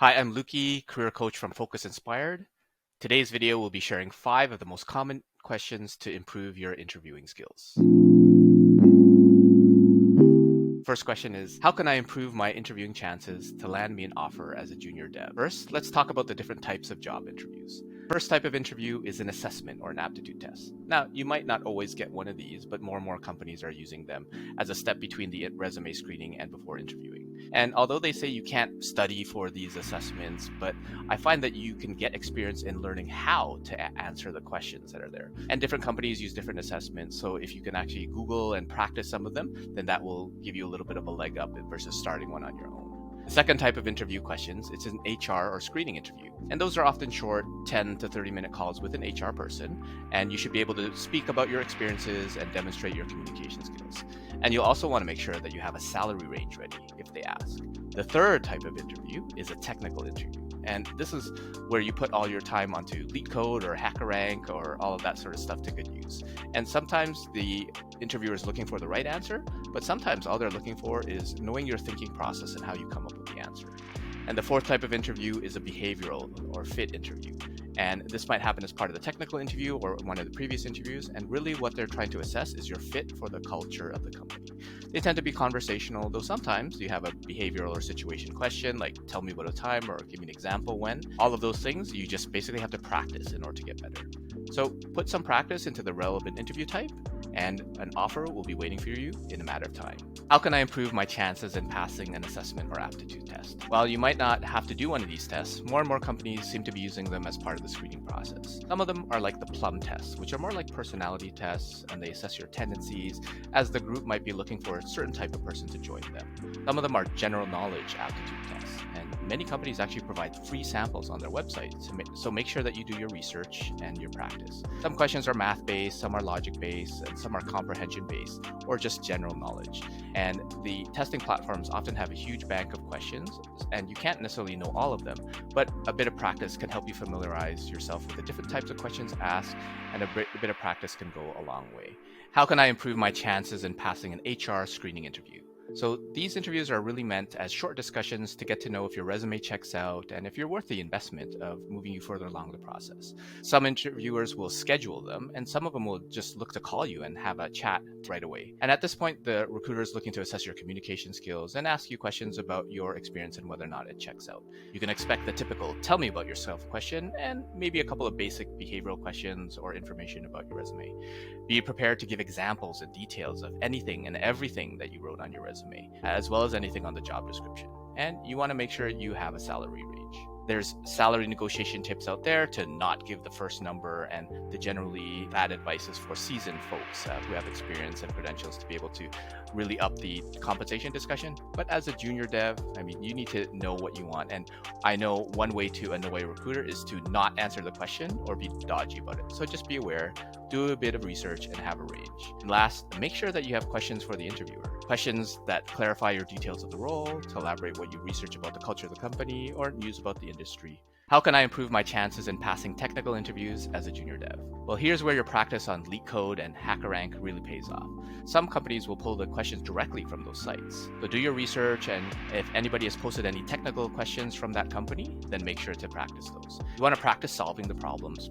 Hi, I'm Luki, career coach from Focus Inspired. Today's video will be sharing 5 of the most common questions to improve your interviewing skills. First question is, how can I improve my interviewing chances to land me an offer as a junior dev? First, let's talk about the different types of job interviews. First type of interview is an assessment or an aptitude test. Now, you might not always get one of these, but more and more companies are using them as a step between the resume screening and before interviewing. And although they say you can't study for these assessments, but I find that you can get experience in learning how to answer the questions that are there. And different companies use different assessments, so if you can actually Google and practice some of them, then that will give you a little bit of a leg up versus starting one on your own. The second type of interview questions, it's an HR or screening interview. And those are often short 10 to 30-minute calls with an HR person, and you should be able to speak about your experiences and demonstrate your communication skills. And you'll also want to make sure that you have a salary range ready if they ask. The third type of interview is a technical interview. And this is where you put all your time onto LeetCode or HackerRank or all of that sort of stuff to good use. And sometimes the interviewer is looking for the right answer, but sometimes all they're looking for is knowing your thinking process and how you come up with the answer. And the fourth type of interview is a behavioral or fit interview. And this might happen as part of the technical interview or one of the previous interviews. And really what they're trying to assess is your fit for the culture of the company. They tend to be conversational, though sometimes you have a behavioral or situation question, like tell me about a time or give me an example when. All of those things, you just basically have to practice in order to get better. So put some practice into the relevant interview type, and an offer will be waiting for you in a matter of time. How can I improve my chances in passing an assessment or aptitude test? While you might not have to do one of these tests, more and more companies seem to be using them as part of the screening process. Some of them are like the plum tests, which are more like personality tests, and they assess your tendencies, as the group might be looking for a certain type of person to join them. Some of them are general knowledge aptitude tests, and many companies actually provide free samples on their website, so make sure that you do your research and your practice. Some questions are math-based, some are logic-based, and some are comprehension-based, or just general knowledge. And the testing platforms often have a huge bank of questions, and you can't necessarily know all of them, but a bit of practice can help you familiarize yourself with the different types of questions asked, and a bit of practice can go a long way. How can I improve my chances in passing an HR screening interview? So these interviews are really meant as short discussions to get to know if your resume checks out and if you're worth the investment of moving you further along the process. Some interviewers will schedule them, and some of them will just look to call you and have a chat right away. And at this point, the recruiter is looking to assess your communication skills and ask you questions about your experience and whether or not it checks out. You can expect the typical tell me about yourself question and maybe a couple of basic behavioral questions or information about your resume. Be prepared to give examples and details of anything and everything that you wrote on your resume, as well as anything on the job description. And you want to make sure you have a salary range. There's salary negotiation tips out there to not give the first number, and the generally bad advice is for seasoned folks who have experience and credentials to be able to really up the compensation discussion. But as a junior dev, you need to know what you want. And I know one way to annoy a recruiter is to not answer the question or be dodgy about it. So just be aware, do a bit of research, and have a range. And last, make sure that you have questions for the interviewer. Questions that clarify your details of the role, to elaborate what you research about the culture of the company, or news about the industry. How can I improve my chances in passing technical interviews as a junior dev? Well, here's where your practice on LeetCode and HackerRank really pays off. Some companies will pull the questions directly from those sites. So do your research, and if anybody has posted any technical questions from that company, then make sure to practice those. You want to practice solving the problems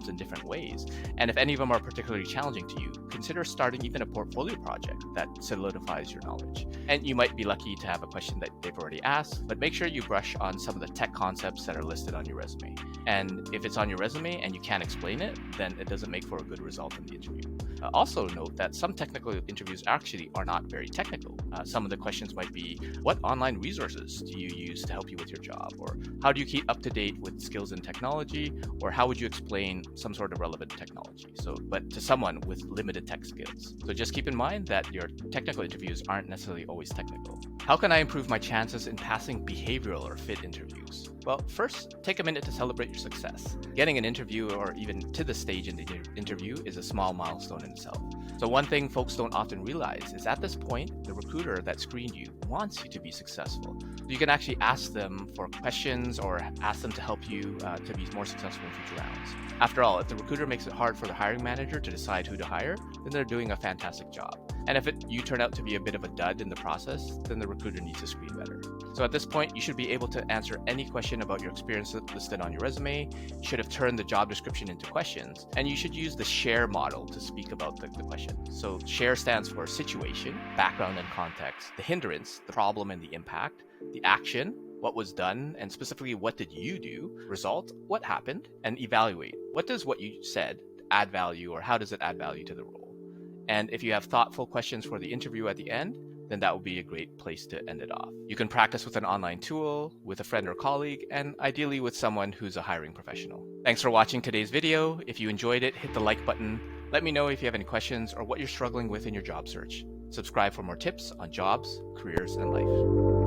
in different ways. And if any of them are particularly challenging to you, consider starting even a portfolio project that solidifies your knowledge. And you might be lucky to have a question that they've already asked, but make sure you brush on some of the tech concepts that are listed on your resume. And if it's on your resume and you can't explain it, then it doesn't make for a good result in the interview. Also note that some technical interviews actually are not very technical. Some of the questions might be, what online resources do you use to help you with your job? Or how do you keep up to date with skills in technology? Or how would you explain some sort of relevant technology? But to someone with limited tech skills. So just keep in mind that your technical interviews aren't necessarily always technical. How can I improve my chances in passing behavioral or fit interviews? Well, first, take a minute to celebrate your success. Getting an interview or even to the stage in the interview is a small milestone in itself. So one thing folks don't often realize is at this point, the recruiter that screened you wants you to be successful. You can actually ask them for questions or ask them to help you to be more successful in future rounds. After all, if the recruiter makes it hard for the hiring manager to decide who to hire, then they're doing a fantastic job. And if you turn out to be a bit of a dud in the process, then the recruiter needs to screen better. So at this point, you should be able to answer any question about your experience listed on your resume. You should have turned the job description into questions, and you should use the SHARE model to speak about the question. So SHARE stands for situation, background and context, the hindrance, the problem and the impact, the action, what was done, and specifically what did you do, result, what happened, and evaluate. What does what you said add value, or how does it add value to the role? And if you have thoughtful questions for the interview at the end, then that would be a great place to end it off. You can practice with an online tool, with a friend or colleague, and ideally with someone who's a hiring professional. Thanks for watching today's video. If you enjoyed it, hit the like button. Let me know if you have any questions or what you're struggling with in your job search. Subscribe for more tips on jobs, careers, and life.